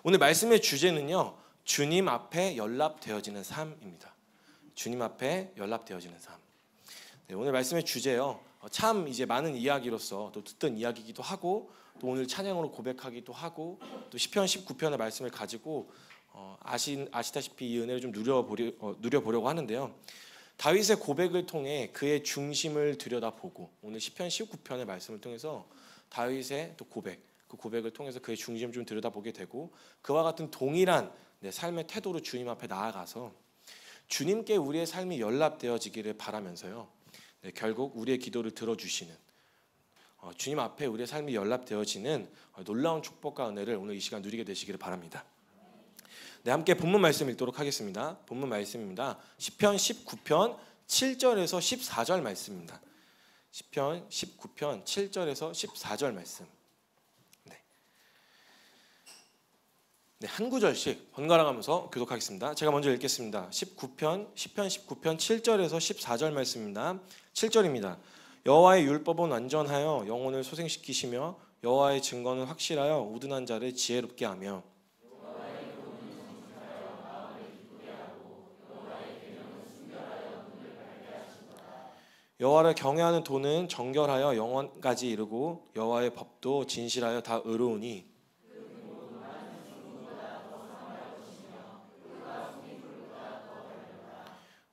오늘 말씀의 주제는요, 주님 앞에 연락되어지는 삶입니다. 주님 앞에 연락되어지는 삶. 네, 오늘 말씀의 주제요, 참 이제 많은 이야기로서 또 듣던 이야기이기도 하고, 또 오늘 찬양으로 고백하기도 하고, 또 시편 19편의 말씀을 가지고 아시다시피 이 은혜를 좀 누려보려고 하는데요. 다윗의 고백을 통해 그의 중심을 들여다보고, 오늘 시편 19편의 말씀을 통해서 다윗의 또 고백, 그 고백을 통해서 그의 중심을 좀 들여다보게 되고, 그와 같은 동일한 삶의 태도로 주님 앞에 나아가서 주님께 우리의 삶이 연락되어지기를 바라면서요, 결국 우리의 기도를 들어주시는, 주님 앞에 우리의 삶이 연락되어지는 놀라운 축복과 은혜를 오늘 이 시간 누리게 되시기를 바랍니다. 네, 함께 본문 말씀 읽도록 하겠습니다. 본문 말씀입니다. 시편 19편 7절에서 14절 말씀입니다. 시편 19편 7절에서 14절 말씀. 네, 한 구절씩 번갈아 가면서 교독하겠습니다. 제가 먼저 읽겠습니다. 시편 19편 7절에서 14절 말씀입니다. 7절입니다. 여호와의 율법은 완전하여 영혼을 소생시키시며 여호와의 증거는 확실하여 우둔한 자를 지혜롭게 하며 여호와를 경외하는 도는 정결하여 영원까지 이르고 여호와의 법도 진실하여 다 의로우니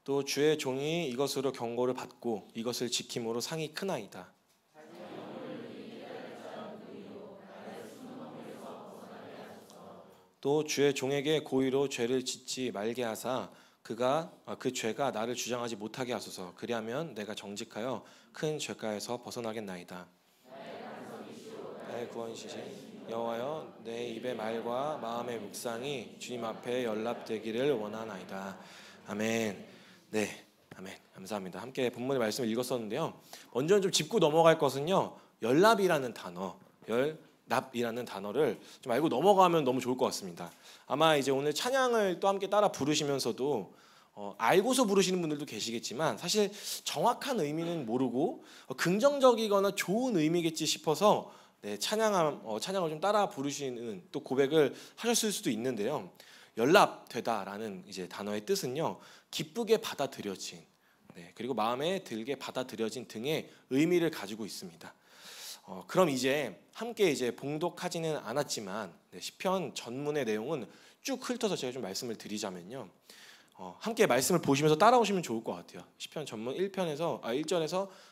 또 주의 종이 이것으로 경고를 받고 이것을 지킴으로 상이 크나이다. 또 주의 종에게 고의로 죄를 짓지 말게 하사 그 죄가 나를 주장하지 못하게 하소서. 그리하면 내가 정직하여 큰 죄가에서 벗어나겠나이다. 나의 구원이시신 여호와여, 내 입의 말과 마음의 묵상이 주님 앞에 연락되기를 원하나이다. 아멘. 네, 아멘. 감사합니다. 함께 본문의 말씀을 읽었었는데요. 먼저 좀 짚고 넘어갈 것은요, 연락이라는 단어를 좀 알고 넘어가면 너무 좋을 것 같습니다. 아마 이제 오늘 찬양을 또 함께 따라 부르시면서도 알고서 부르시는 분들도 계시겠지만 사실 정확한 의미는 모르고 긍정적이거나 좋은 의미겠지 싶어서 찬양을 좀 따라 부르시는 또 고백을 하셨을 수도 있는데요. 연락되다라는 이제 단어의 뜻은요, 기쁘게 받아들여진, 그리고 마음에 들게 받아들여진 등의 의미를 가지고 있습니다. 그럼 이제 함께 이제 봉독하지는 않았지만 시편 전문의 내용은 쭉 훑어서 제가 좀 말씀을 드리자면요, 함께 말씀을 보시면서 따라오시면 좋을 것 같아요. 시편 전문 1절에서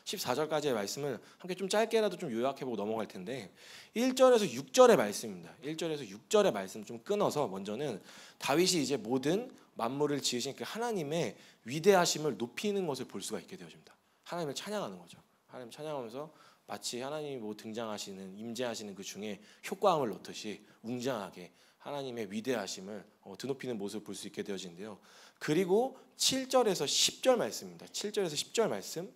14절까지의 말씀을 함께 좀 짧게라도 좀 요약해보고 넘어갈 텐데, 1절에서 6절의 말씀입니다. 1절에서 6절의 말씀 좀 끊어서 먼저는 다윗이 이제 모든 만물을 지으신 그 하나님의 위대하심을 높이는 것을 볼 수가 있게 되어집니다. 하나님을 찬양하는 거죠. 하나님 찬양하면서 마치 하나님이 등장하시는, 임재하시는 그 중에 효과음을 넣듯이 웅장하게 하나님의 위대하심을 드높이는 모습을 볼 수 있게 되어지는데요. 그리고 7절에서 10절 말씀입니다. 7절에서 10절 말씀,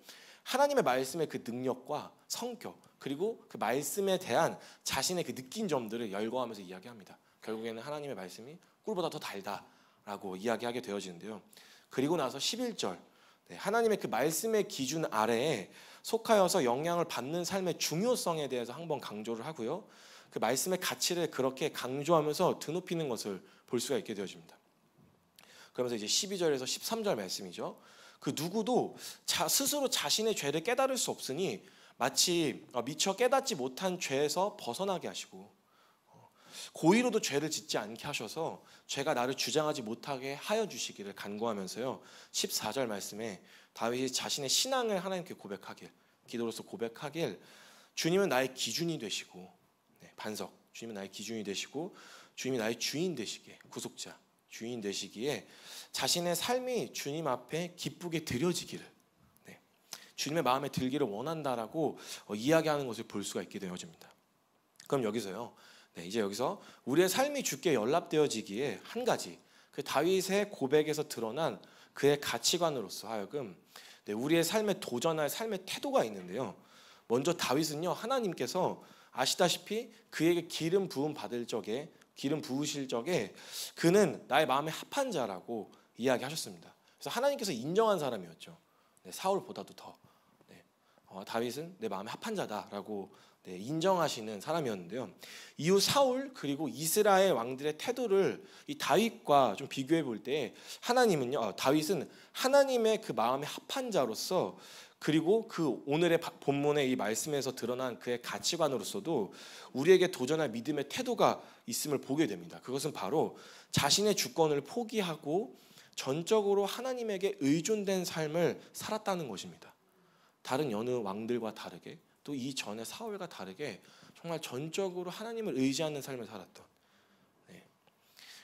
하나님의 말씀의 그 능력과 성격, 그리고 그 말씀에 대한 자신의 그 느낀 점들을 열거하면서 이야기합니다. 결국에는 하나님의 말씀이 꿀보다 더 달다라고 이야기하게 되어지는데요. 그리고 나서 11절, 하나님의 그 말씀의 기준 아래에 속하여서 영향을 받는 삶의 중요성에 대해서 한번 강조를 하고요, 그 말씀의 가치를 그렇게 강조하면서 드높이는 것을 볼 수가 있게 되어집니다. 그러면서 이제 12절에서 13절 말씀이죠. 그 누구도 스스로 자신의 죄를 깨달을 수 없으니 마치 미처 깨닫지 못한 죄에서 벗어나게 하시고, 고의로도 죄를 짓지 않게 하셔서 죄가 나를 주장하지 못하게 하여 주시기를 간구하면서요, 14절 말씀에 다윗이 자신의 신앙을 하나님께 고백하길, 기도로서 고백하길, 주님은 나의 기준이 되시고, 반석, 주님은 나의 기준이 되시고 주님이 나의 주인 되시기에, 구속자, 주인 되시기에 자신의 삶이 주님 앞에 기쁘게 드려지기를, 주님의 마음에 들기를 원한다라고 이야기하는 것을 볼 수가 있게 되어집니다. 그럼 여기서요, 이제 여기서 우리의 삶이 주께 연락되어지기에 한 가지, 그 다윗의 고백에서 드러난 그의 가치관으로서 하여금 우리의 삶에 도전할 삶의 태도가 있는데요. 먼저 다윗은요, 하나님께서 아시다시피 그에게 기름 부으실 적에 그는 나의 마음에 합한 자라고 이야기하셨습니다. 그래서 하나님께서 인정한 사람이었죠. 사울보다도 더 다윗은 내 마음에 합한 자다라고 인정하시는 사람이었는데요. 이후 사울 그리고 이스라엘 왕들의 태도를 이 다윗과 좀 비교해 볼 때 다윗은 하나님의 그 마음에 합한 자로서 그리고 그 오늘의 본문의 이 말씀에서 드러난 그의 가치관으로서도 우리에게 도전할 믿음의 태도가 있음을 보게 됩니다. 그것은 바로 자신의 주권을 포기하고 전적으로 하나님에게 의존된 삶을 살았다는 것입니다. 다른 여느 왕들과 다르게 또 이전의 사울과 다르게 정말 전적으로 하나님을 의지하는 삶을 살았던.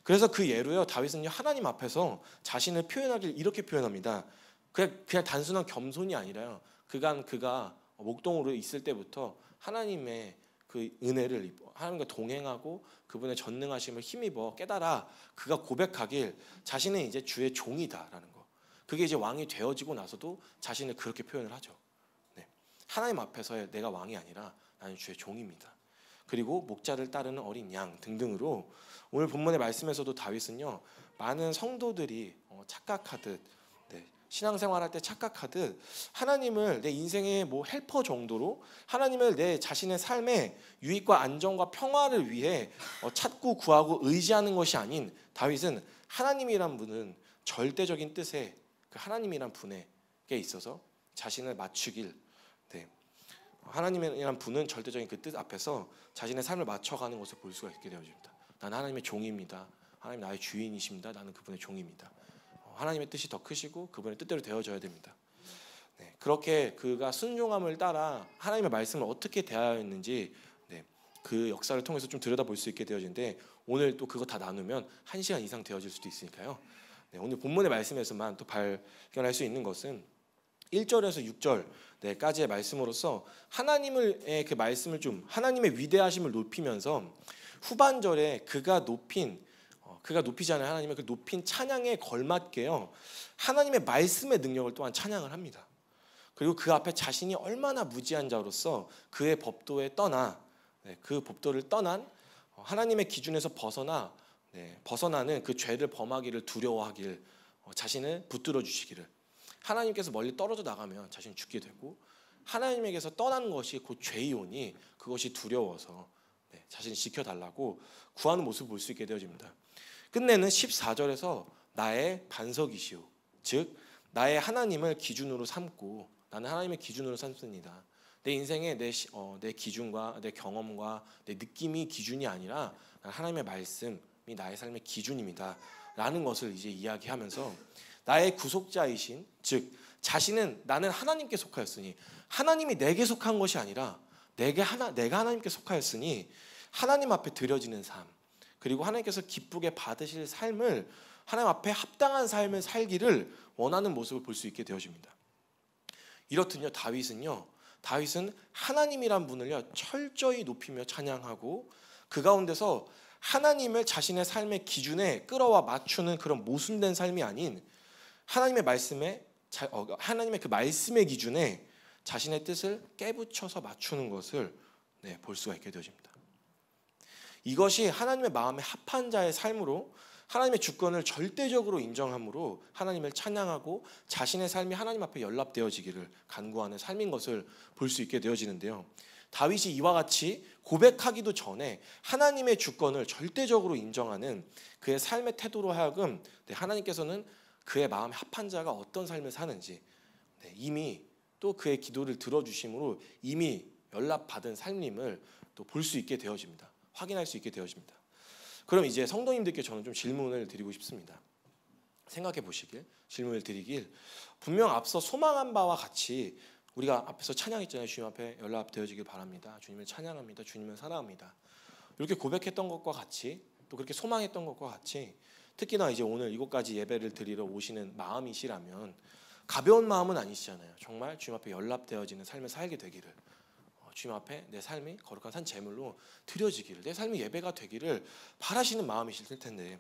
그래서 그 예로요, 다윗은요 하나님 앞에서 자신을 표현하길 이렇게 표현합니다. 그냥 단순한 겸손이 아니라요. 그가 목동으로 있을 때부터 하나님의 그 은혜를 하나님과 동행하고 그분의 전능하심을 힘입어 깨달아 그가 고백하길 자신은 이제 주의 종이다라는 거. 그게 이제 왕이 되어지고 나서도 자신을 그렇게 표현을 하죠. 하나님 앞에서의 내가 왕이 아니라 나는 주의 종입니다. 그리고 목자를 따르는 어린 양 등등으로 오늘 본문의 말씀에서도 다윗은요 많은 성도들이 착각하듯 신앙생활할 때 착각하듯 하나님을 내 인생의 헬퍼 정도로 하나님을 내 자신의 삶의 유익과 안정과 평화를 위해 찾고 구하고 의지하는 것이 아닌 다윗은 하나님이란 분은 절대적인 뜻에 그 하나님이란 분에게 있어서 자신을 맞추길 하나님이란 분은 절대적인 그 뜻 앞에서 자신의 삶을 맞춰가는 것을 볼 수가 있게 되어집니다. 나는 하나님의 종입니다. 하나님 나의 주인이십니다. 나는 그분의 종입니다. 하나님의 뜻이 더 크시고 그분의 뜻대로 되어져야 됩니다. 그렇게 그가 순종함을 따라 하나님의 말씀을 어떻게 대하였는지 그 역사를 통해서 좀 들여다볼 수 있게 되어지는데 오늘 또 그거 다 나누면 1시간 이상 되어질 수도 있으니까요. 오늘 본문의 말씀에서만 또 발견할 수 있는 것은 1절에서 6절까지의 말씀으로서 하나님의 그 말씀을 좀 하나님의 위대하심을 높이면서 후반절에 그가 높이지 않아요. 하나님의 그 높인 찬양에 걸맞게요. 하나님의 말씀의 능력을 또한 찬양을 합니다. 그리고 그 앞에 자신이 얼마나 무지한 자로서 그의 법도에 떠나 그 법도를 떠난 하나님의 기준에서 벗어나는 그 죄를 범하기를 두려워하길 자신을 붙들어 주시기를 하나님께서 멀리 떨어져 나가면 자신이 죽게 되고 하나님에게서 떠나는 것이 곧 죄이오니 그것이 두려워서 자신을 지켜달라고 구하는 모습을 볼 수 있게 되어집니다. 끝내는 14절에서 나의 반석이시오 즉 나의 하나님을 기준으로 삼고 나는 하나님의 기준으로 삼습니다. 내 인생의 내 기준과 내 경험과 내 느낌이 기준이 아니라 하나님의 말씀이 나의 삶의 기준입니다 라는 것을 이제 이야기하면서 나의 구속자이신 즉 나는 하나님께 속하였으니 하나님이 내게 속한 것이 아니라 내가 하나님께 속하였으니 하나님 앞에 드려지는 삶 그리고 하나님께서 기쁘게 받으실 삶을 하나님 앞에 합당한 삶을 살기를 원하는 모습을 볼 수 있게 되어집니다. 이렇듯요 다윗은 하나님이란 분을요 철저히 높이며 찬양하고 그 가운데서 하나님을 자신의 삶의 기준에 끌어와 맞추는 그런 모순된 삶이 아닌 하나님의 그 말씀의 기준에 자신의 뜻을 깨붙여서 맞추는 것을 볼 수가 있게 되어집니다. 이것이 하나님의 마음에 합한 자의 삶으로 하나님의 주권을 절대적으로 인정함으로 하나님을 찬양하고 자신의 삶이 하나님 앞에 연락되어지기를 간구하는 삶인 것을 볼 수 있게 되어지는데요. 다윗이 이와 같이 고백하기도 전에 하나님의 주권을 절대적으로 인정하는 그의 삶의 태도로 하여금 하나님께서는 그의 마음에 합한 자가 어떤 삶을 사는지 이미 또 그의 기도를 들어주심으로 이미 연락받은 삶임을 또 볼 수 있게 되어집니다. 확인할 수 있게 되어집니다. 그럼 이제 성도님들께 저는 좀 질문을 드리고 싶습니다. 생각해 보시길 질문을 드리길 분명 앞서 소망한 바와 같이 우리가 앞에서 찬양했잖아요. 주님 앞에 연락되어지길 바랍니다. 주님을 찬양합니다. 주님을 사랑합니다. 이렇게 고백했던 것과 같이 또 그렇게 소망했던 것과 같이 특히나 이제 오늘 이곳까지 예배를 드리러 오시는 마음이시라면 가벼운 마음은 아니시잖아요. 정말 주님 앞에 연락되어지는 삶을 살게 되기를 주님 앞에 내 삶이 거룩한 산 제물로 드려지기를 내 삶이 예배가 되기를 바라시는 마음이실 텐데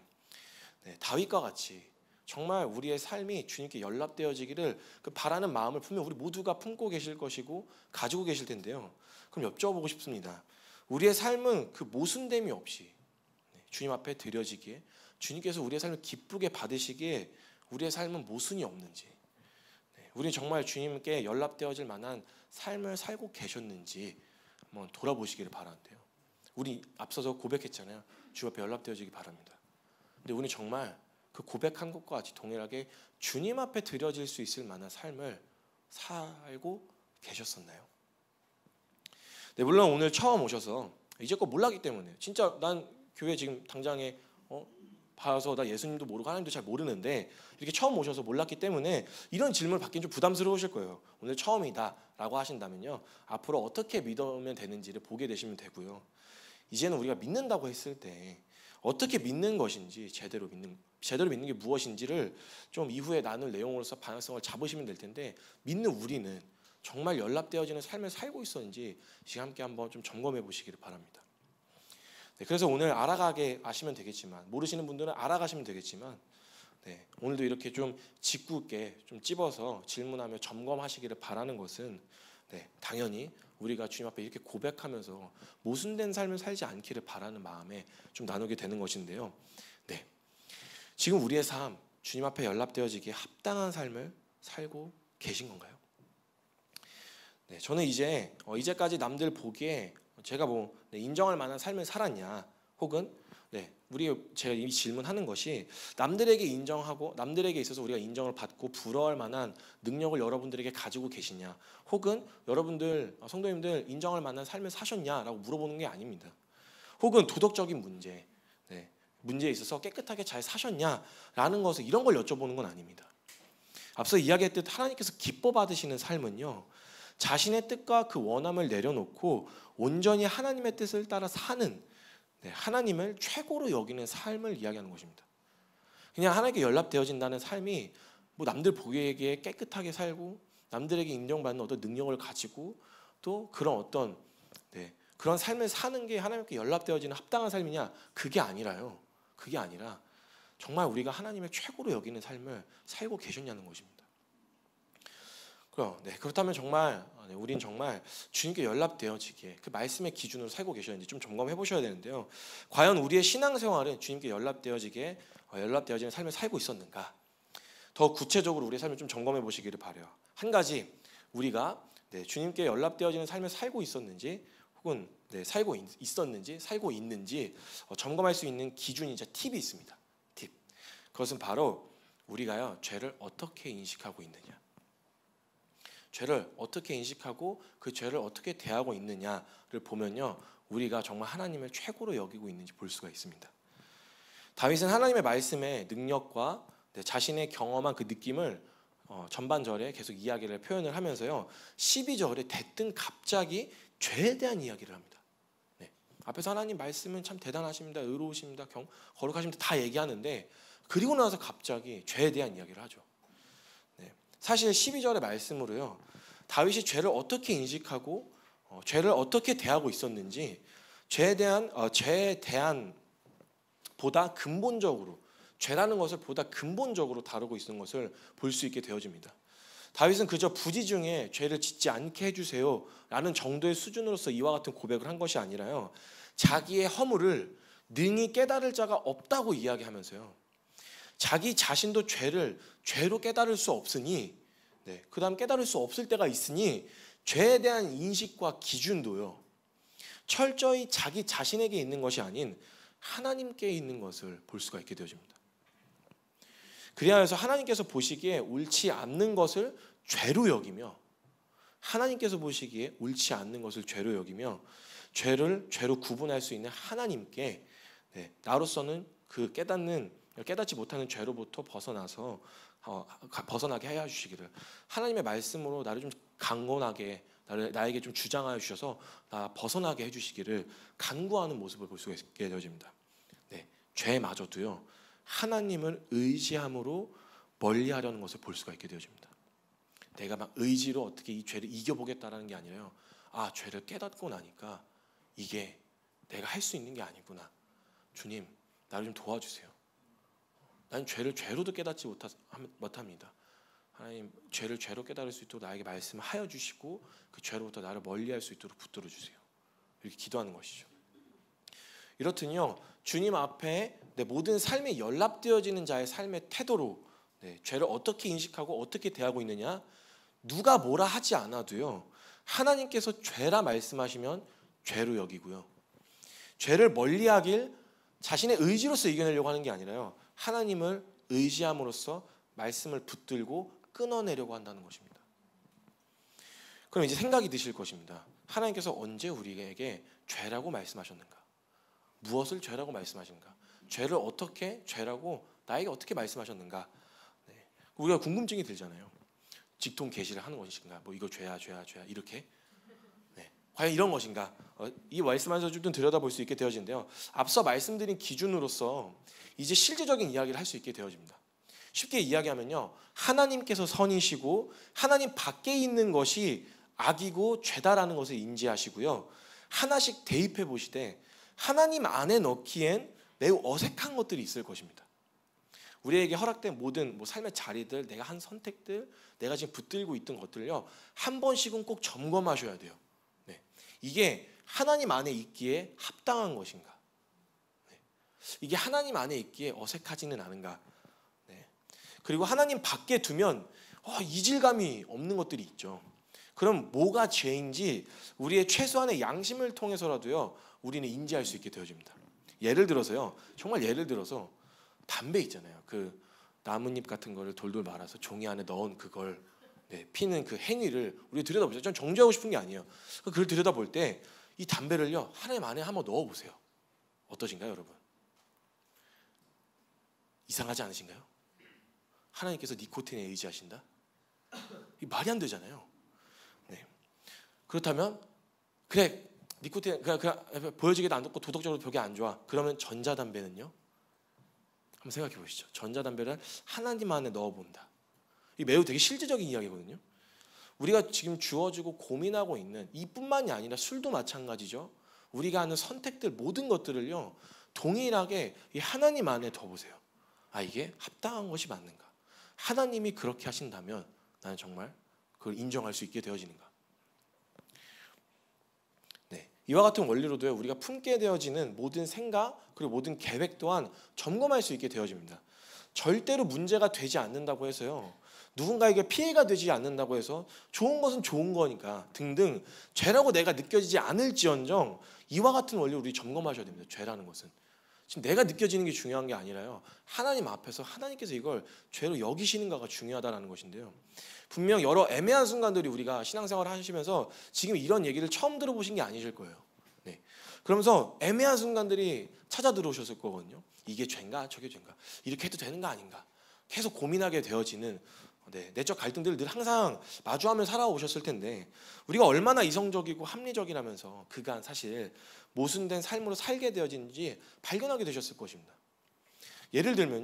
다윗과 같이 정말 우리의 삶이 주님께 연락되어지기를 그 바라는 마음을 분명 우리 모두가 품고 계실 것이고 가지고 계실 텐데요. 그럼 여쭤보고 싶습니다. 우리의 삶은 그 모순됨이 없이 주님 앞에 드려지기에 주님께서 우리의 삶을 기쁘게 받으시기에 우리의 삶은 모순이 없는지 우리는 정말 주님께 연락되어질 만한 삶을 살고 계셨는지 한번 돌아보시기를 바라는데요. 우리 앞서서 고백했잖아요. 주 앞에 연락되어지기 바랍니다. 근데 우리 정말 그 고백한 것과 같이 동일하게 주님 앞에 드려질 수 있을 만한 삶을 살고 계셨었나요? 네, 물론 오늘 처음 오셔서 이제껏 몰랐기 때문에 진짜 난 교회 지금 당장에 봐서 나 예수님도 모르고 하나님도 잘 모르는데 이렇게 처음 오셔서 몰랐기 때문에 이런 질문을 받기는 좀 부담스러우실 거예요. 오늘 처음이다 라고 하신다면요, 앞으로 어떻게 믿으면 되는지를 보게 되시면 되고요. 이제는 우리가 믿는다고 했을 때 어떻게 믿는 것인지, 제대로 믿는 게 무엇인지를 좀 이후에 나눌 내용으로서 방향성을 잡으시면 될 텐데, 믿는 우리는 정말 연락되어지는 삶을 살고 있었는지 지금 함께 한번 좀 점검해 보시기를 바랍니다. 네, 그래서 오늘 알아가게 아시면 되겠지만, 모르시는 분들은 알아가시면 되겠지만, 네, 오늘도 이렇게 좀 짓궂게 좀 찝어서 질문하며 점검하시기를 바라는 것은, 네, 당연히 우리가 주님 앞에 이렇게 고백하면서 모순된 삶을 살지 않기를 바라는 마음에 좀 나누게 되는 것인데요. 네, 지금 우리의 삶, 주님 앞에 연락되어지기에 합당한 삶을 살고 계신 건가요? 네, 저는 이제까지 남들 보기에 제가 인정할 만한 삶을 살았냐, 혹은 제가 이 질문하는 것이 남들에게 인정하고 남들에게 있어서 우리가 인정을 받고 부러워할 만한 능력을 여러분들에게 가지고 계시냐, 혹은 여러분들 성도님들 인정할 만한 삶을 사셨냐라고 물어보는 게 아닙니다. 혹은 도덕적인 문제에 있어서 깨끗하게 잘 사셨냐라는 것을, 이런 걸 여쭤보는 건 아닙니다. 앞서 이야기했듯 하나님께서 기뻐 받으시는 삶은요, 자신의 뜻과 그 원함을 내려놓고 온전히 하나님의 뜻을 따라 사는, 하나님을 최고로 여기는 삶을 이야기하는 것입니다. 그냥 하나님께 연락되어진다는 삶이 남들 보기에 깨끗하게 살고 남들에게 인정받는 어떤 능력을 가지고 또 그런 그런 삶을 사는 게 하나님께 연락되어지는 합당한 삶이냐? 그게 아니라요. 그게 아니라 정말 우리가 하나님의 최고로 여기는 삶을 살고 계셨냐는 것입니다. 그렇다면 정말 우린 정말 주님께 연락되어지기에 그 말씀의 기준으로 살고 계셨는지 좀 점검해 보셔야 되는데요. 과연 우리의 신앙생활은 주님께 연락되어지는 삶을 살고 있었는가? 더 구체적으로 우리의 삶을 좀 점검해 보시기를 바라요. 한 가지, 우리가 주님께 연락되어지는 삶을 살고 있었는지, 혹은 살고 있는지 점검할 수 있는 기준이자 팁이 있습니다. 팁. 그것은 바로 우리가요, 죄를 어떻게 인식하고 있느냐, 죄를 어떻게 인식하고 그 죄를 어떻게 대하고 있느냐를 보면요, 우리가 정말 하나님을 최고로 여기고 있는지 볼 수가 있습니다. 다윗은 하나님의 말씀의 능력과 자신의 경험한 그 느낌을 전반절에 계속 이야기를 표현을 하면서요, 12절에 대뜸 갑자기 죄에 대한 이야기를 합니다. 앞에서 하나님 말씀은 참 대단하십니다, 의로우십니다, 거룩하십니다 다 얘기하는데, 그리고 나서 갑자기 죄에 대한 이야기를 하죠. 사실 12절의 말씀으로요, 다윗이 죄를 어떻게 인식하고 죄를 어떻게 대하고 있었는지, 죄에 대한 보다 근본적으로, 죄라는 것을 보다 근본적으로 다루고 있는 것을 볼 수 있게 되어집니다. 다윗은 그저 부지 중에 죄를 짓지 않게 해주세요 라는 정도의 수준으로서 이와 같은 고백을 한 것이 아니라요, 자기의 허물을 능히 깨달을 자가 없다고 이야기하면서요, 자기 자신도 죄로 깨달을 수 없으니, 그 다음 깨달을 수 없을 때가 있으니 죄에 대한 인식과 기준도요, 철저히 자기 자신에게 있는 것이 아닌 하나님께 있는 것을 볼 수가 있게 되어집니다. 그리하여서 하나님께서 보시기에 옳지 않는 것을 죄로 여기며, 죄로 구분할 수 있는 하나님께, 나로서는 그 깨닫지 못하는 죄로부터 벗어나게 하여 주시기를, 하나님의 말씀으로 나를 좀 강건하게, 나에게 좀 주장하여 주셔서 나 벗어나게 해주시기를 간구하는 모습을 볼 수가 있게 되어집니다. 죄마저도요, 하나님을 의지함으로 멀리하려는 것을 볼 수가 있게 되어집니다. 내가 막 의지로 어떻게 이 죄를 이겨보겠다라는 게 아니라요, 죄를 깨닫고 나니까 이게 내가 할 수 있는 게 아니구나, 주님 나를 좀 도와주세요. 난 죄를 죄로도 깨닫지 못합니다. 하나님, 죄를 죄로 깨달을 수 있도록 나에게 말씀하여 주시고 그 죄로부터 나를 멀리할 수 있도록 붙들어 주세요. 이렇게 기도하는 것이죠. 이렇듯요, 주님 앞에 내 모든 삶에 연락되어지는 자의 삶의 태도로 죄를 어떻게 인식하고 어떻게 대하고 있느냐, 누가 뭐라 하지 않아도요, 하나님께서 죄라 말씀하시면 죄로 여기고요. 죄를 멀리하길 자신의 의지로서 이겨내려고 하는 게 아니라요. 하나님을 의지함으로써 말씀을 붙들고 끊어내려고 한다는 것입니다. 그럼 이제 생각이 드실 것입니다. 하나님께서 언제 우리에게 죄라고 말씀하셨는가? 무엇을 죄라고 말씀하시는가? 죄를 어떻게 죄라고 나에게 어떻게 말씀하셨는가? 네. 우리가 궁금증이 들잖아요. 직통 계시를 하는 것인가? 뭐 이거 죄야 이렇게? 네. 과연 이런 것인가? 이 말씀에서 좀 들여다볼 수 있게 되어진데요. 앞서 말씀드린 기준으로서 이제 실제적인 이야기를 할 수 있게 되어집니다. 쉽게 이야기하면요, 하나님께서 선이시고 하나님 밖에 있는 것이 악이고 죄다라는 것을 인지하시고요, 하나씩 대입해 보시되 하나님 안에 넣기엔 매우 어색한 것들이 있을 것입니다. 우리에게 허락된 모든 삶의 자리들, 내가 한 선택들, 내가 지금 붙들고 있던 것들요, 한 번씩은 꼭 점검하셔야 돼요. 네. 이게 하나님 안에 있기에 합당한 것인가? 네. 이게 하나님 안에 있기에 어색하지는 않은가? 네. 그리고 하나님 밖에 두면 이질감이 없는 것들이 있죠. 그럼 뭐가 죄인지 우리의 최소한의 양심을 통해서라도요, 우리는 인지할 수 있게 되어집니다. 예를 들어서요, 정말 예를 들어서 담배 있잖아요. 그 나뭇잎 같은 거를 돌돌 말아서 종이 안에 넣은 그걸 피는 그 행위를 우리 들여다보죠. 전 정죄하고 싶은 게 아니에요. 그걸 들여다볼 때 이 담배를요, 하나님 안에 한번 넣어보세요. 어떠신가요, 여러분? 이상하지 않으신가요? 하나님께서 니코틴에 의지하신다? 이 말이 안 되잖아요. 네. 그렇다면 그래, 니코틴 그냥 보여지기도 안 좋고 도덕적으로 벽이 안 좋아. 그러면 전자담배는요? 한번 생각해 보시죠. 전자담배를 하나님 안에 넣어본다. 이 매우 되게 실제적인 이야기거든요. 우리가 지금 주어지고 고민하고 있는 이뿐만이 아니라 술도 마찬가지죠. 우리가 하는 선택들 모든 것들을요, 동일하게 이 하나님 안에 둬보세요. 이게 합당한 것이 맞는가? 하나님이 그렇게 하신다면 나는 정말 그걸 인정할 수 있게 되어지는가? 네, 이와 같은 원리로도요, 우리가 품게 되어지는 모든 생각 그리고 모든 계획 또한 점검할 수 있게 되어집니다. 절대로 문제가 되지 않는다고 해서요, 누군가에게 피해가 되지 않는다고 해서 좋은 것은 좋은 거니까 등등 죄라고 내가 느껴지지 않을지언정 이와 같은 원리를 우리 점검하셔야 됩니다. 죄라는 것은 지금 내가 느껴지는 게 중요한 게 아니라요, 하나님 앞에서 하나님께서 이걸 죄로 여기시는가가 중요하다는 것인데요. 분명 여러 애매한 순간들이 우리가 신앙생활을 하시면서 지금 이런 얘기를 처음 들어보신 게 아니실 거예요. 네. 그러면서 애매한 순간들이 찾아 들어오셨을 거거든요. 이게 죄인가 저게 죄인가, 이렇게 해도 되는 거 아닌가, 계속 고민하게 되어지는 내적 갈등들을 늘 항상 마주하며 살아오셨을 텐데, 우리가 얼마나 이성적이고 합리적이라면서 그간 사실 모순된 삶으로 살게 되어진지 발견하게 되셨을 것입니다. 예를 들면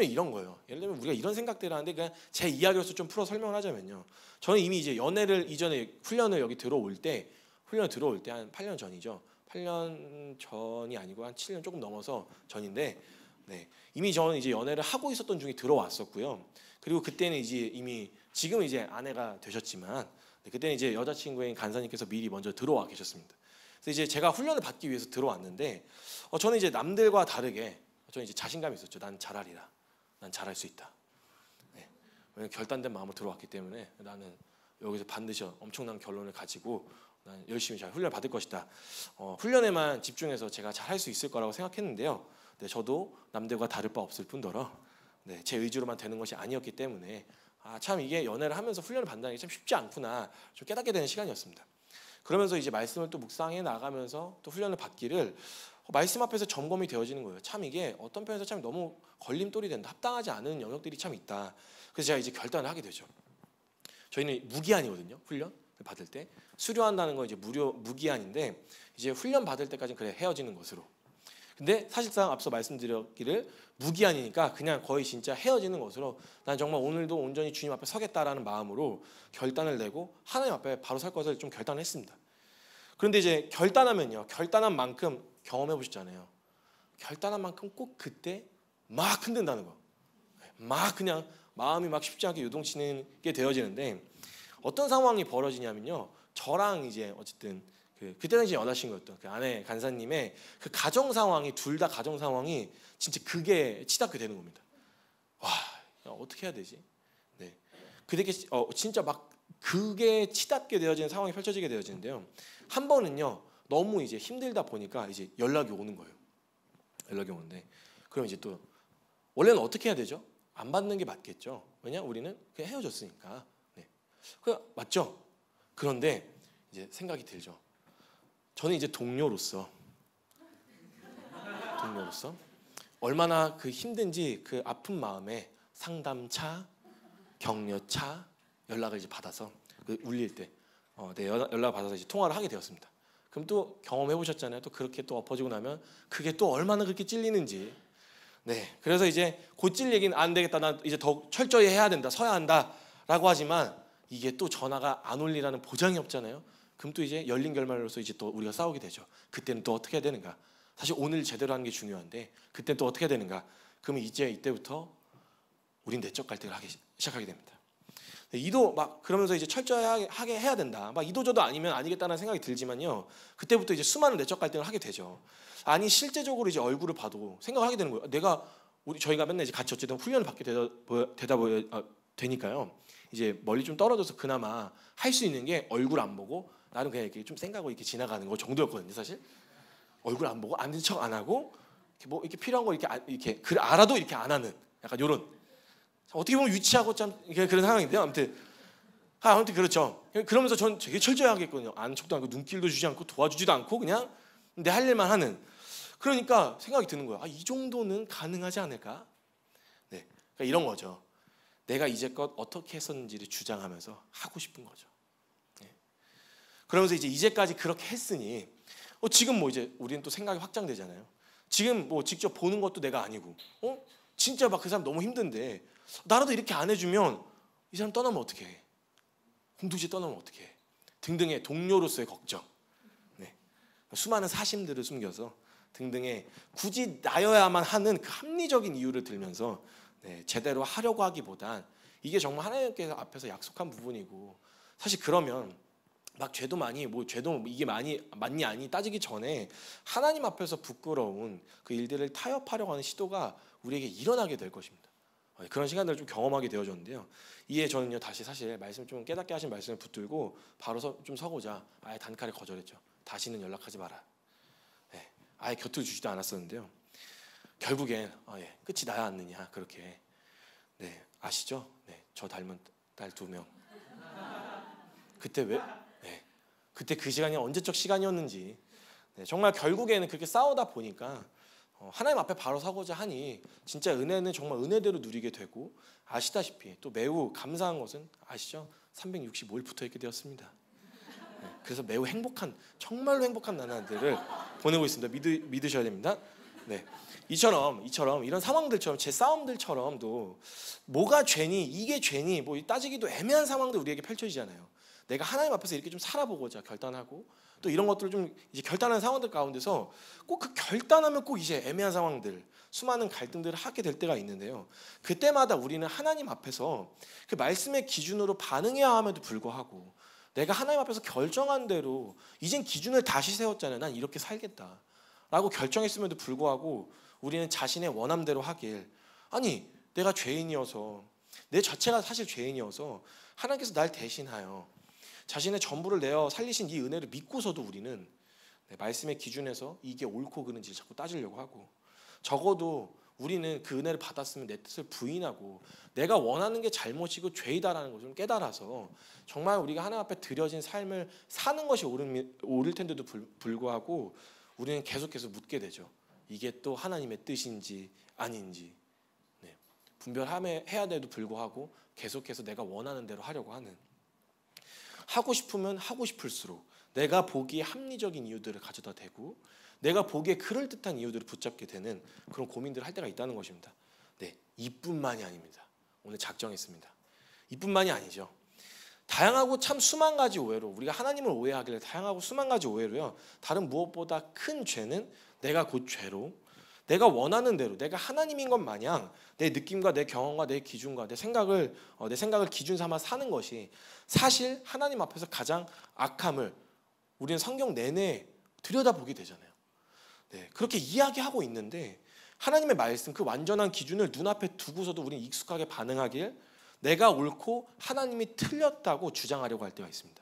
이런 거예요. 예를 들면 우리가 이런 생각들을 하는데, 그냥 제 이야기로서 좀 풀어 설명을 하자면요, 저는 이미 이제 연애를 이전에 훈련을 여기 들어올 때 한 8년 전이죠. 8년 전이 아니고 한 7년 조금 넘어서 전인데, 이미 저는 이제 연애를 하고 있었던 중에 들어왔었고요. 그리고 그때는 이제 이미 지금 이제 아내가 되셨지만, 그때는 이제 여자친구인 간사님께서 미리 먼저 들어와 계셨습니다. 그래서 이제 제가 훈련을 받기 위해서 들어왔는데, 저는 이제 남들과 다르게 저는 이제 자신감이 있었죠. 난 잘하리라. 난 잘할 수 있다. 왜냐면 결단된 마음으로 들어왔기 때문에 나는 여기서 반드시 엄청난 결론을 가지고 난 열심히 잘 훈련을 받을 것이다. 훈련에만 집중해서 제가 잘할 수 있을 거라고 생각했는데요. 저도 남들과 다를 바 없을 뿐더러 제 의지로만 되는 것이 아니었기 때문에 참 이게 연애를 하면서 훈련을 받는다는 게 참 쉽지 않구나 좀 깨닫게 되는 시간이었습니다. 그러면서 이제 말씀을 또 묵상해 나가면서 또 훈련을 받기를 말씀 앞에서 점검이 되어지는 거예요. 참 이게 어떤 편에서 참 너무 걸림돌이 된다, 합당하지 않은 영역들이 참 있다. 그래서 제가 이제 결단을 하게 되죠. 저희는 무기한이거든요. 훈련 받을 때 수료한다는 건 이제 무기한인데, 이제 훈련 받을 때까지는 그래 헤어지는 것으로. 근데 사실상 앞서 말씀드렸기를 무기한이니까 그냥 거의 진짜 헤어지는 것으로, 난 정말 오늘도 온전히 주님 앞에 서겠다라는 마음으로 결단을 내고 하나님 앞에 바로 설 것을 좀 결단했습니다. 그런데 이제 결단하면요, 결단한 만큼 경험해 보셨잖아요. 결단한 만큼 꼭 그때 막 흔든다는 거. 막 그냥 마음이 막 쉽지 않게 요동치는 게 되어지는데, 어떤 상황이 벌어지냐면요, 저랑 이제 어쨌든 그때 당시 여자친구였던 그 아내 간사님의 그 가정 상황이, 둘 다 가정 상황이 진짜 그게 치닫게 되는 겁니다. 와, 어떻게 해야 되지? 그게 진짜 막 그게 치닫게 되어지는 상황이 펼쳐지게 되어지는데요. 한 번은요, 너무 이제 힘들다 보니까 이제 연락이 오는 거예요. 연락이 오는데 그럼 이제 또 원래는 어떻게 해야 되죠? 안 받는 게 맞겠죠. 왜냐? 우리는 그냥 헤어졌으니까. 네. 그 맞죠? 그런데 이제 생각이 들죠. 저는 이제 동료로서 얼마나 그 힘든지 그 아픈 마음에 상담차, 격려차 연락을 이제 받아서 그 울릴 때 네, 연락 받아서 이제 통화를 하게 되었습니다. 그럼 또 경험해 보셨잖아요. 또 그렇게 또 엎어지고 나면 그게 또 얼마나 그렇게 찔리는지. 네, 그래서 이제 곧 찔 얘기는 안 되겠다. 나 이제 더 철저히 해야 된다. 서야 한다라고 하지만 이게 또 전화가 안 올리라는 보장이 없잖아요. 그럼 또 이제 열린 결말로서 이제 또 우리가 싸우게 되죠. 그때는 또 어떻게 해야 되는가? 사실 오늘 제대로 하는 게 중요한데 그때는 또 어떻게 해야 되는가? 그러면 이제 이때부터 우린 내적 갈등을 하기 시작하게 됩니다. 이도 막 그러면서 이제 철저하게 해야 된다. 막 이도저도 아니면 아니겠다는 생각이 들지만요. 그때부터 이제 수많은 내적 갈등을 하게 되죠. 아니 실제적으로 이제 얼굴을 봐도 생각을 하게 되는 거예요. 저희가 맨날 이제 같이 어쨌든 훈련을 받게 되니까요. 이제 멀리 좀 떨어져서 그나마 할 수 있는 게 얼굴 안 보고 나는 그냥 이렇게 좀 생각하고 이렇게 지나가는 거 정도였거든요. 사실 얼굴 안 보고 아는 척 안 하고 뭐 이렇게 필요한 거 이렇게 그 알아도 이렇게 안 하는 약간 요런 어떻게 보면 유치하고 참 그런 상황인데요. 아무튼 그렇죠. 그러면서 전 되게 철저히 하겠거든요. 아는 척도 않고 눈길도 주지 않고 도와주지도 않고 그냥 내 할 일만 하는. 그러니까 생각이 드는 거예요. 이 정도는 가능하지 않을까? 네, 그러니까 이런 거죠. 내가 이제껏 어떻게 했었는지를 주장하면서 하고 싶은 거죠. 네. 그러면서 이제까지 그렇게 했으니 지금 뭐 이제 우리는 또 생각이 확장되잖아요. 지금 뭐 직접 보는 것도 내가 아니고, 진짜 막 그 사람 너무 힘든데 나라도 이렇게 안 해주면 이 사람 떠나면 어떻게 해? 공동체 떠나면 어떻게 해? 등등의 동료로서의 걱정, 네. 수많은 사심들을 숨겨서 등등의 굳이 나여야만 하는 그 합리적인 이유를 들면서 네, 제대로 하려고 하기보단 이게 정말 하나님께서 앞에서 약속한 부분이고 사실 그러면 막 죄도 이게 맞니 아니 따지기 전에 하나님 앞에서 부끄러운 그 일들을 타협하려고 하는 시도가 우리에게 일어나게 될 것입니다. 그런 시간들을 좀 경험하게 되어졌는데요. 이에 저는요 다시 사실 말씀 좀 깨닫게 하신 말씀을 붙들고 바로 좀 서고자 아예 단칼에 거절했죠. 다시는 연락하지 마라. 네, 아예 곁을 주지도 않았었는데요. 결국엔 끝이 나야 않느냐 그렇게. 네, 아시죠? 네, 저 닮은 딸 2명. 그때 그때 그 시간이 언제적 시간이었는지. 네, 정말 결국에는 그렇게 싸우다 보니까 하나님 앞에 바로 서고자 하니 진짜 은혜는 정말 은혜대로 누리게 되고 아시다시피 또 매우 감사한 것은 아시죠? 365일 붙어 있게 되었습니다. 네, 그래서 매우 정말로 행복한 나날들을 보내고 있습니다. 믿으셔야 됩니다. 네, 이처럼 이런 상황들처럼 제 싸움들처럼도 뭐가 죄니 이게 죄니 뭐 따지기도 애매한 상황들 우리에게 펼쳐지잖아요. 내가 하나님 앞에서 이렇게 좀 살아보고자 결단하고 또 이런 것들을 좀 이제 결단하는 상황들 가운데서 꼭 그 결단하면 꼭 이제 애매한 상황들, 수많은 갈등들을 하게 될 때가 있는데요. 그때마다 우리는 하나님 앞에서 그 말씀의 기준으로 반응해야 함에도 불구하고 내가 하나님 앞에서 결정한 대로 이젠 기준을 다시 세웠잖아요. 난 이렇게 살겠다라고 결정했음에도 불구하고 우리는 자신의 원함대로 하길 아니 내가 죄인이어서 내 자체가 사실 죄인이어서 하나님께서 날 대신하여 자신의 전부를 내어 살리신 이 은혜를 믿고서도 우리는 말씀의 기준에서 이게 옳고 그른지 자꾸 따지려고 하고 적어도 우리는 그 은혜를 받았으면 내 뜻을 부인하고 내가 원하는 게 잘못이고 죄이다라는 것을 깨달아서 정말 우리가 하나님 앞에 드려진 삶을 사는 것이 옳을 텐데도 불구하고 우리는 계속해서 묻게 되죠. 이게 또 하나님의 뜻인지 아닌지. 네. 분별해야 돼도 불구하고 계속해서 내가 원하는 대로 하려고 하는. 하고 싶으면 하고 싶을수록 내가 보기에 합리적인 이유들을 가져다 대고 내가 보기에 그럴듯한 이유들을 붙잡게 되는 그런 고민들을 할 때가 있다는 것입니다. 네, 이뿐만이 아닙니다. 오늘 작정했습니다. 이뿐만이 아니죠. 다양하고 참 수만 가지 오해로 우리가 하나님을 오해하길래 다양하고 수만 가지 오해로요. 다른 무엇보다 큰 죄는 내가 곧 죄로 내가 원하는 대로 내가 하나님인 것 마냥 내 느낌과 내 경험과 내 기준과 내 생각을 기준 삼아 사는 것이 사실 하나님 앞에서 가장 악함을 우리는 성경 내내 들여다보게 되잖아요. 네, 그렇게 이야기하고 있는데 하나님의 말씀 그 완전한 기준을 눈앞에 두고서도 우리는 익숙하게 반응하길 내가 옳고 하나님이 틀렸다고 주장하려고 할 때가 있습니다.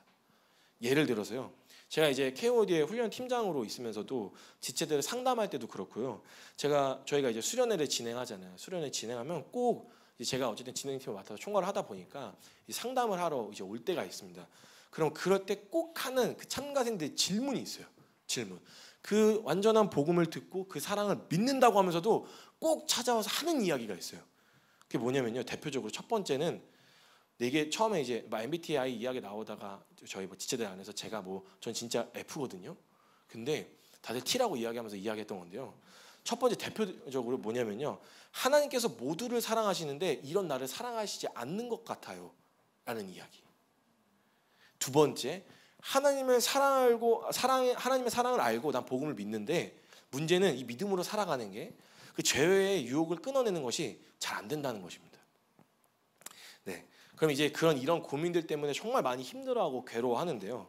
예를 들어서요. 제가 이제 KOD의 훈련 팀장으로 있으면서도 지체들을 상담할 때도 그렇고요. 저희가 이제 수련회를 진행하잖아요. 수련회 진행하면 꼭 이제 제가 어쨌든 진행팀을 맡아서 총괄을 하다 보니까 상담을 하러 이제 올 때가 있습니다. 그럼 그럴 때 꼭 하는 그 참가생들의 질문이 있어요. 질문. 그 완전한 복음을 듣고 그 사랑을 믿는다고 하면서도 꼭 찾아와서 하는 이야기가 있어요. 그게 뭐냐면요. 대표적으로 첫 번째는 이게 처음에 이제 MBTI 이야기 나오다가 저희 지체들 안에서 제가 전 진짜 F거든요. 근데 다들 T라고 이야기하면서 이야기했던 건데요. 첫 번째 대표적으로 뭐냐면요. 하나님께서 모두를 사랑하시는데 이런 나를 사랑하시지 않는 것 같아요. 라는 이야기. 두 번째, 하나님의 사랑을 알고 난 복음을 믿는데 문제는 이 믿음으로 살아가는 게 그 죄의 유혹을 끊어내는 것이 잘 안 된다는 것입니다. 네. 그럼 이제 이런 고민들 때문에 정말 많이 힘들어하고 괴로워하는데요.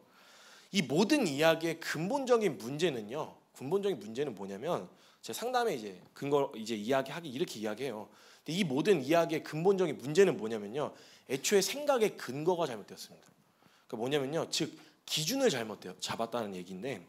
이 모든 이야기의 근본적인 문제는 뭐냐면 제 상담에 이제 이렇게 이야기해요. 근데 이 모든 이야기의 근본적인 문제는 뭐냐면요. 애초에 생각의 근거가 잘못되었습니다. 그러니까 뭐냐면요. 즉 기준을 잘못 잡았다는 얘기인데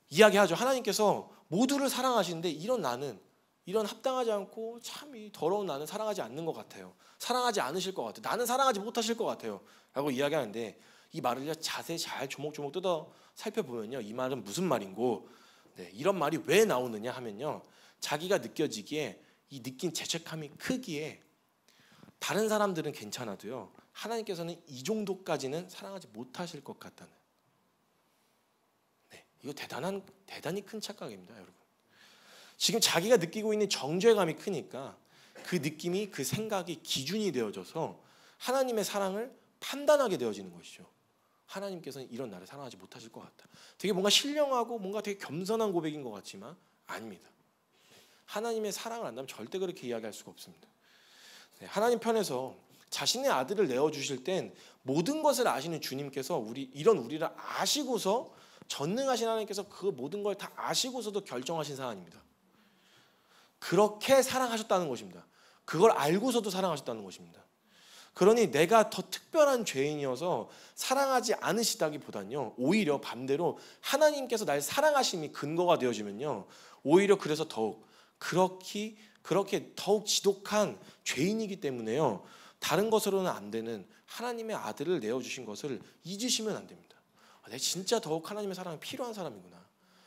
이야기하죠. 하나님께서 모두를 사랑하시는데 이런 합당하지 않고 참 이 더러운 나는 사랑하지 않는 것 같아요. 사랑하지 않으실 것 같아요. 나는 사랑하지 못하실 것 같아요. 라고 이야기하는데 이 말을 자세히 잘 조목조목 뜯어 살펴보면요. 이 말은 무슨 말인고 이런 말이 왜 나오느냐 하면요. 자기가 느껴지기에 이 느낀 죄책감이 크기에 다른 사람들은 괜찮아도요. 하나님께서는 이 정도까지는 사랑하지 못하실 것 같다는 이거 대단히 큰 착각입니다. 여러분. 지금 자기가 느끼고 있는 정죄감이 크니까 그 느낌이 그 생각이 기준이 되어져서 하나님의 사랑을 판단하게 되어지는 것이죠. 하나님께서는 이런 나를 사랑하지 못하실 것 같다. 되게 뭔가 신령하고 뭔가 되게 겸손한 고백인 것 같지만 아닙니다. 하나님의 사랑을 안다면 절대 그렇게 이야기할 수가 없습니다. 하나님 편에서 자신의 아들을 내어주실 땐 모든 것을 아시는 주님께서 우리를 아시고서 전능하신 하나님께서 그 모든 걸 다 아시고서도 결정하신 사안입니다. 그렇게 사랑하셨다는 것입니다. 그걸 알고서도 사랑하셨다는 것입니다. 그러니 내가 더 특별한 죄인이어서 사랑하지 않으시다기보단요. 오히려 반대로 하나님께서 날 사랑하심이 근거가 되어지면요. 오히려 그래서 그렇게 더욱 지독한 죄인이기 때문에요. 다른 것으로는 안 되는 하나님의 아들을 내어주신 것을 잊으시면 안 됩니다. 내가 진짜 더욱 하나님의 사랑이 필요한 사람이구나.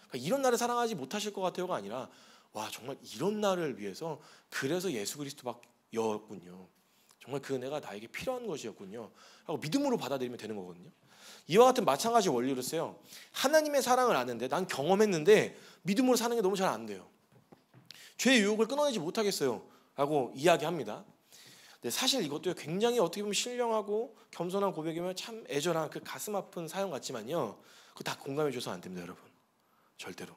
그러니까 이런 나를 사랑하지 못하실 것 같아요가 아니라 와 정말 이런 나를 위해서 그래서 예수 그리스도였군요. 정말 그 은혜가 나에게 필요한 것이었군요. 하고 믿음으로 받아들이면 되는 거거든요. 이와 같은 마찬가지 원리로 써요. 하나님의 사랑을 아는데 난 경험했는데 믿음으로 사는 게 너무 잘 안 돼요. 죄의 유혹을 끊어내지 못하겠어요. 라고 이야기합니다. 네, 사실 이것도 굉장히 어떻게 보면 신령하고 겸손한 고백이면 참 애절한 그 가슴 아픈 사연 같지만요. 그거 다 공감해 줘서 안 됩니다, 여러분. 절대로.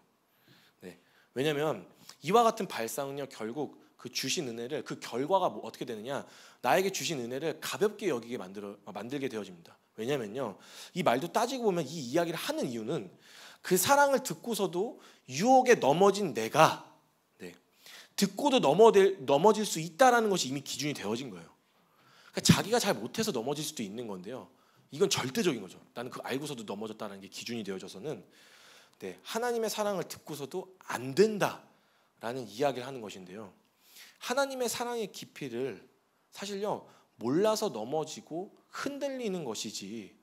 네. 왜냐하면 이와 같은 발상은요, 결국 그 주신 은혜를 그 결과가 어떻게 되느냐? 나에게 주신 은혜를 가볍게 여기게 만들게 되어집니다. 왜냐면요, 이 말도 따지고 보면 이 이야기를 하는 이유는 그 사랑을 듣고서도 유혹에 넘어진 내가 듣고도 넘어질 수 있다라는 것이 이미 기준이 되어진 거예요. 그러니까 자기가 잘 못해서 넘어질 수도 있는 건데요. 이건 절대적인 거죠. 나는 그거 알고서도 넘어졌다는 게 기준이 되어져서는 하나님의 사랑을 듣고서도 안 된다라는 이야기를 하는 것인데요. 하나님의 사랑의 깊이를 사실요 몰라서 넘어지고 흔들리는 것이지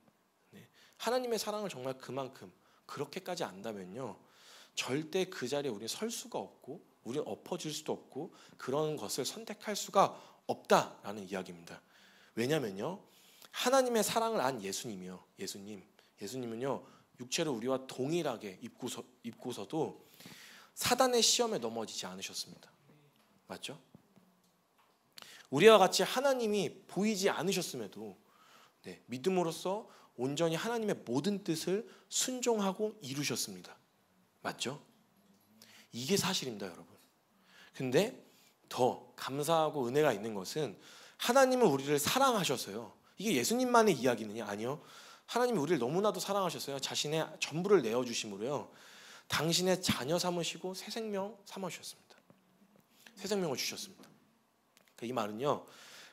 하나님의 사랑을 정말 그만큼 그렇게까지 안다면요. 절대 그 자리에 우리는 설 수가 없고 우리는 엎어질 수도 없고 그런 것을 선택할 수가 없다라는 이야기입니다. 왜냐면요. 하나님의 사랑을 안 예수님은요. 육체를 우리와 동일하게 입고서도 사단의 시험에 넘어지지 않으셨습니다. 맞죠? 우리와 같이 하나님이 보이지 않으셨음에도 믿음으로써 온전히 하나님의 모든 뜻을 순종하고 이루셨습니다. 맞죠? 이게 사실입니다, 여러분. 근데 더 감사하고 은혜가 있는 것은 하나님은 우리를 사랑하셔서요. 이게 예수님만의 이야기느냐? 아니요. 하나님이 우리를 너무나도 사랑하셨어요. 자신의 전부를 내어주심으로요. 당신의 자녀 삼으시고 새 생명 삼아주셨습니다. 새 생명을 주셨습니다. 이 말은요.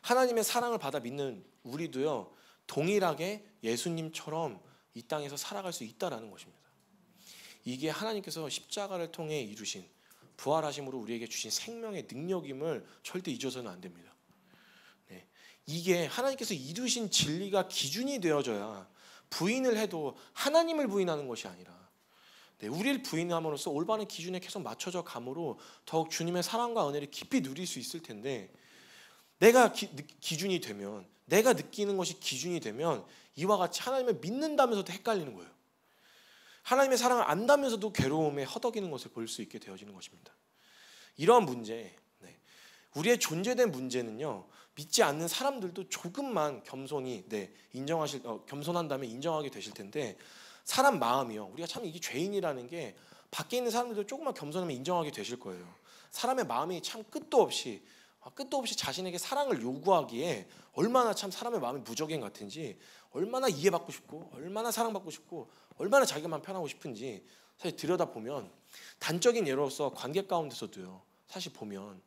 하나님의 사랑을 받아 믿는 우리도요. 동일하게 예수님처럼 이 땅에서 살아갈 수 있다라는 것입니다. 이게 하나님께서 십자가를 통해 이루신 부활하심으로 우리에게 주신 생명의 능력임을 절대 잊어서는 안 됩니다. 네. 이게 하나님께서 이루신 진리가 기준이 되어져야 부인을 해도 하나님을 부인하는 것이 아니라 우리를 부인함으로써 올바른 기준에 계속 맞춰져 감으로 더욱 주님의 사랑과 은혜를 깊이 누릴 수 있을 텐데, 내가 기준이 되면, 내가 느끼는 것이 기준이 되면 이와 같이 하나님을 믿는다면서도 헷갈리는 거예요. 하나님의 사랑을 안다면서도 괴로움에 허덕이는 것을 볼 수 있게 되어지는 것입니다. 이러한 문제, 우리의 존재된 문제는요, 믿지 않는 사람들도 조금만 겸손히 겸손한다면 인정하게 되실 텐데, 사람 마음이요, 우리가 참 이게 죄인이라는 게 밖에 있는 사람들도 조금만 겸손하면 인정하게 되실 거예요. 사람의 마음이 참 끝도 없이 자신에게 사랑을 요구하기에 얼마나 참 사람의 마음이 무적행 같은지, 얼마나 이해받고 싶고 얼마나 사랑받고 싶고 얼마나 자기만 편하고 싶은지 사실 들여다보면, 단적인 예로서 관계 가운데서도요, 사실 보면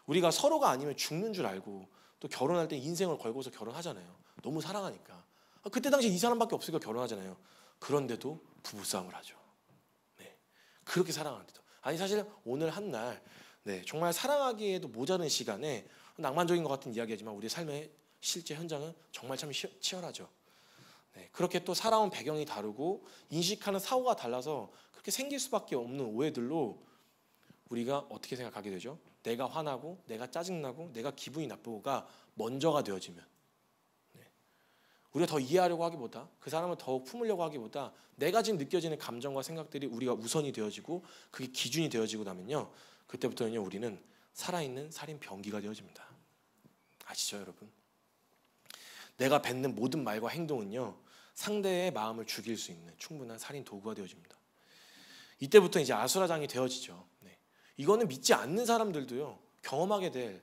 우리가 서로가 아니면 죽는 줄 알고 또 결혼할 때 인생을 걸고서 결혼하잖아요. 너무 사랑하니까. 그때 당시 이 사람밖에 없으니까 결혼하잖아요. 그런데도 부부싸움을 하죠. 그렇게 사랑하는데도. 아니 사실 오늘 한날 정말 사랑하기에도 모자른 시간에, 낭만적인 것 같은 이야기지만 우리 삶의 실제 현장은 정말 참 치열하죠. 그렇게 또 살아온 배경이 다르고 인식하는 사고가 달라서 그렇게 생길 수밖에 없는 오해들로 우리가 어떻게 생각하게 되죠? 내가 화나고 내가 짜증나고 내가 기분이 나쁘고가 먼저가 되어지면, 우리가 더 이해하려고 하기보다, 그 사람을 더욱 품으려고 하기보다 내가 지금 느껴지는 감정과 생각들이 우리가 우선이 되어지고 그게 기준이 되어지고 나면요, 그때부터는요 우리는 살아있는 살인 병기가 되어집니다. 아시죠 여러분? 내가 뱉는 모든 말과 행동은요 상대의 마음을 죽일 수 있는 충분한 살인 도구가 되어집니다. 이때부터 이제 아수라장이 되어지죠. 이거는 믿지 않는 사람들도요 경험하게 될,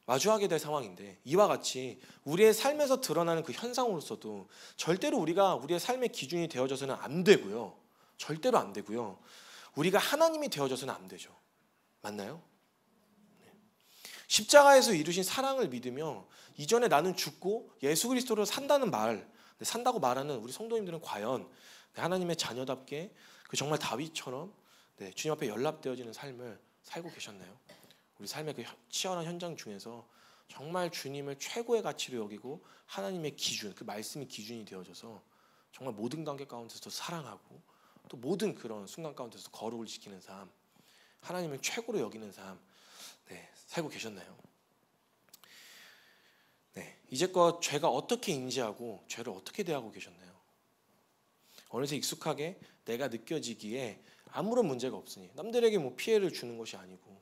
마주하게 될 상황인데, 이와 같이 우리의 삶에서 드러나는 그 현상으로서도 절대로 우리가 우리의 삶의 기준이 되어져서는 안 되고요, 절대로 안 되고요, 우리가 하나님이 되어져서는 안 되죠. 맞나요? 십자가에서 이루신 사랑을 믿으며 이전에 나는 죽고 예수 그리스도로 산다고 말하는 우리 성도님들은 과연 하나님의 자녀답게 그 정말 다윗처럼 주님 앞에 연락되어지는 삶을 살고 계셨나요? 우리 삶의 그 치열한 현장 중에서 정말 주님을 최고의 가치로 여기고 하나님의 기준, 그 말씀이 기준이 되어져서 정말 모든 관계 가운데서도 사랑하고 또 모든 그런 순간 가운데서 거룩을 지키는 삶, 하나님을 최고로 여기는 삶 살고 계셨나요? 이제껏 죄가 어떻게 인지하고 죄를 어떻게 대하고 계셨나요? 어느새 익숙하게 내가 느껴지기에 아무런 문제가 없으니, 남들에게 피해를 주는 것이 아니고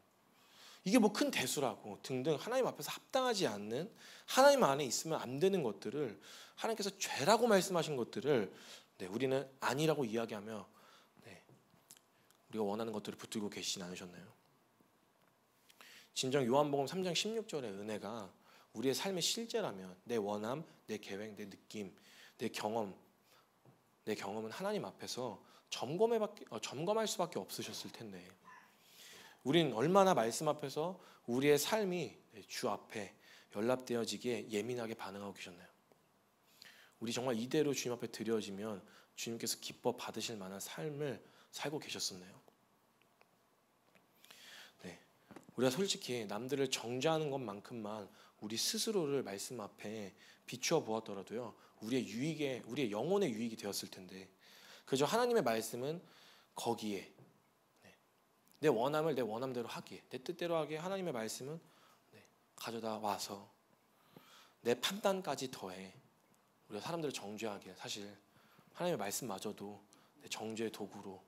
이게 큰 대수라고 등등 하나님 앞에서 합당하지 않는, 하나님 안에 있으면 안 되는 것들을 하나님께서 죄라고 말씀하신 것들을 우리는 아니라고 이야기하며 우리가 원하는 것들을 붙들고 계시진 않으셨나요? 진정 요한복음 3장 16절의 은혜가 우리의 삶의 실제라면, 내 원함, 내 계획, 내 느낌, 내 경험은 하나님 앞에서 점검할 수밖에 없으셨을 텐데, 우린 얼마나 말씀 앞에서 우리의 삶이 주 앞에 연락되어지기에 예민하게 반응하고 계셨나요? 우리 정말 이대로 주님 앞에 드려지면 주님께서 기뻐 받으실 만한 삶을 살고 계셨었나요? 우리가 솔직히 남들을 정죄하는 것만큼만 우리 스스로를 말씀 앞에 비추어 보았더라도요, 우리의 영혼의 유익이 되었을 텐데, 그저 하나님의 말씀은 거기에 내 원함을 내 원함대로 하기에, 내 뜻대로 하기에 하나님의 말씀은 가져다 와서 내 판단까지 더해 우리가 사람들을 정죄하기에, 사실 하나님의 말씀마저도 정죄의 도구로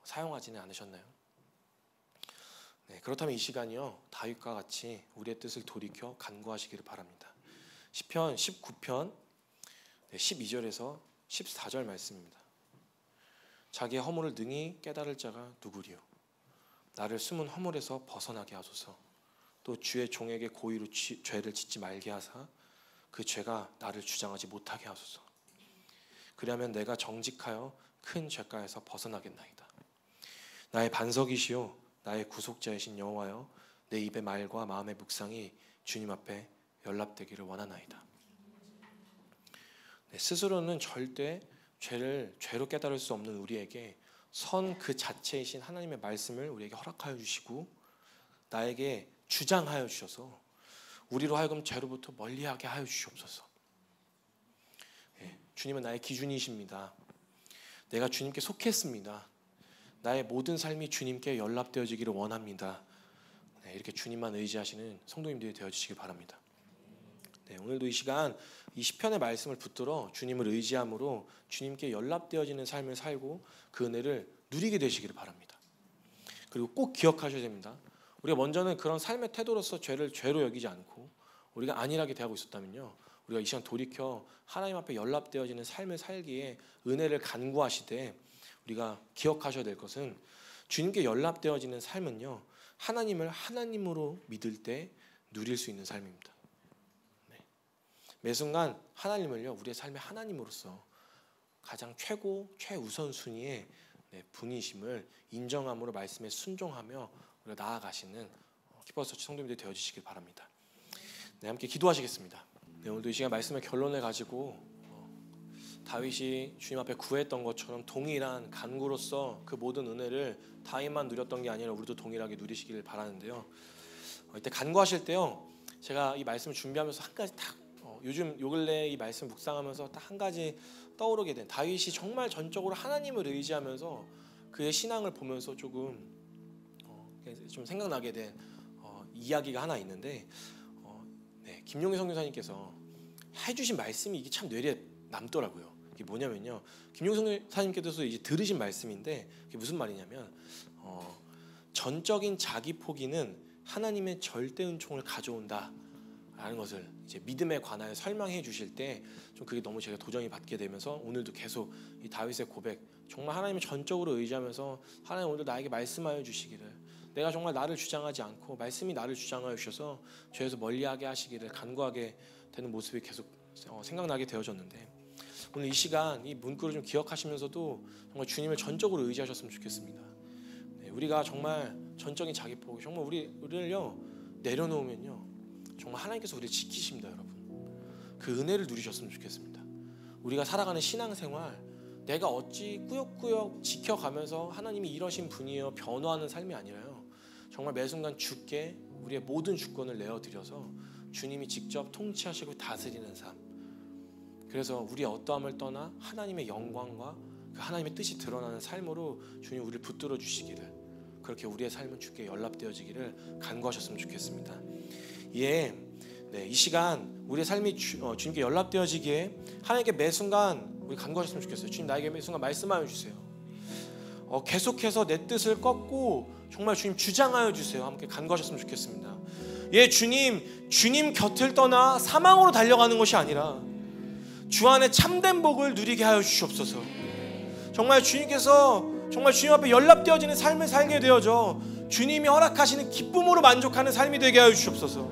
사용하지는 않으셨나요? 그렇다면 이 시간이요, 다윗과 같이 우리의 뜻을 돌이켜 간구하시기를 바랍니다. 시편 19편 12절에서 14절 말씀입니다. 자기의 허물을 능히 깨달을 자가 누구리요? 나를 숨은 허물에서 벗어나게 하소서. 또 주의 종에게 고의로 죄를 짓지 말게 하사 그 죄가 나를 주장하지 못하게 하소서. 그리하면 내가 정직하여 큰 죄가에서 벗어나겠나이다. 나의 반석이시요 나의 구속자이신 여호와여, 내 입의 말과 마음의 묵상이 주님 앞에 연락되기를 원하나이다. 스스로는 절대 죄로 깨달을 수 없는 우리에게 선 그 자체이신 하나님의 말씀을 우리에게 허락하여 주시고 나에게 주장하여 주셔서 우리로 하여금 죄로부터 멀리하게 하여 주시옵소서. 주님은 나의 기준이십니다. 내가 주님께 속했습니다. 나의 모든 삶이 주님께 연락되어지기를 원합니다. 이렇게 주님만 의지하시는 성도님들이 되어주시길 바랍니다. 오늘도 이 시간 이 시편의 말씀을 붙들어 주님을 의지함으로 주님께 연락되어지는 삶을 살고 그 은혜를 누리게 되시기를 바랍니다. 그리고 꼭 기억하셔야 됩니다. 우리가 먼저는 그런 삶의 태도로서 죄를 죄로 여기지 않고 우리가 안일하게 대하고 있었다면요, 우리가 이 시간 돌이켜 하나님 앞에 연락되어지는 삶을 살기에 은혜를 간구하시되 우리가 기억하셔야 될 것은 주님께 연락되어지는 삶은요, 하나님을 하나님으로 믿을 때 누릴 수 있는 삶입니다. 매 순간 하나님을요, 우리의 삶의 하나님으로서 가장 최우선 순위의 분이심을 인정함으로 말씀에 순종하며 우리가 나아가시는 키퍼스처치 성도님들이 되어주시길 바랍니다. 함께 기도하시겠습니다. 오늘도 이 시간 말씀의 결론을 가지고 다윗이 주님 앞에 구했던 것처럼 동일한 간구로서 그 모든 은혜를 다윗만 누렸던 게 아니라 우리도 동일하게 누리시기를 바라는데요. 이때 간구하실 때요, 제가 이 말씀을 준비하면서 한 가지 딱 요즘 요 근래 이 말씀 묵상하면서 딱 한 가지 떠오르게 된, 다윗이 정말 전적으로 하나님을 의지하면서 그의 신앙을 보면서 조금 좀 생각나게 된 이야기가 하나 있는데, 김용희 선교사님께서 해주신 말씀이 이게 참 뇌리에 남더라고요. 이게 뭐냐면요, 김용희 선교사님께서 이제 들으신 말씀인데 그게 무슨 말이냐면 전적인 자기 포기는 하나님의 절대 은총을 가져온다 라는 것을 이제 믿음에 관하여 설명해 주실 때 좀 그게 너무 제가 도전이 받게 되면서 오늘도 계속 이 다윗의 고백, 정말 하나님을 전적으로 의지하면서 하나님 오늘 나에게 말씀하여 주시기를, 내가 정말 나를 주장하지 않고 말씀이 나를 주장하여 주셔서 죄에서 멀리하게 하시기를 간구하게 되는 모습이 계속 생각나게 되어졌는데, 오늘 이 시간 이 문구를 좀 기억하시면서도 정말 주님을 전적으로 의지하셨으면 좋겠습니다. 우리가 정말 전적인 자기 포기, 정말 우리를요 내려놓으면요 정말 하나님께서 우리를 지키십니다. 여러분, 그 은혜를 누리셨으면 좋겠습니다. 우리가 살아가는 신앙생활, 내가 어찌 꾸역꾸역 지켜가면서 하나님이 이러신 분이에요 변화하는 삶이 아니라요, 정말 매 순간 주께 우리의 모든 주권을 내어드려서 주님이 직접 통치하시고 다스리는 삶, 그래서 우리의 어떠함을 떠나 하나님의 영광과 그 하나님의 뜻이 드러나는 삶으로 주님 우리를 붙들어 주시기를, 그렇게 우리의 삶은 주께 연락되어지기를 간구하셨으면 좋겠습니다. 이 시간 우리의 삶이 주님께 연락되어지기에 하나님께 매 순간 우리 간구하셨으면 좋겠어요. 주님, 나에게 매 순간 말씀하여 주세요. 계속해서 내 뜻을 꺾고 정말 주님 주장하여 주세요. 함께 간구하셨으면 좋겠습니다. 주님 곁을 떠나 사망으로 달려가는 것이 아니라 주 안에 참된 복을 누리게 하여 주시옵소서. 정말 주님께서 정말 주님 앞에 연락되어지는 삶을 살게 되어져 주님이 허락하시는 기쁨으로 만족하는 삶이 되게 하여 주시옵소서.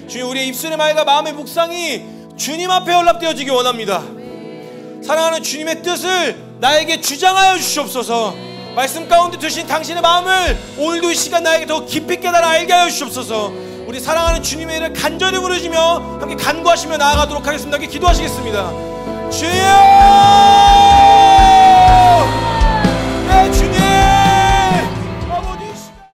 주님, 우리의 입술의 말과 마음의 묵상이 주님 앞에 연락되어지기 원합니다. 사랑하는 주님의 뜻을 나에게 주장하여 주시옵소서. 말씀 가운데 두신 당신의 마음을 오늘도 이 시간 나에게 더 깊이 깨달아 알게 하여 주시옵소서. 우리 사랑하는 주님의 이름을 간절히 부르시며 함께 간구하시며 나아가도록 하겠습니다. 함께 기도하시겠습니다. 주여!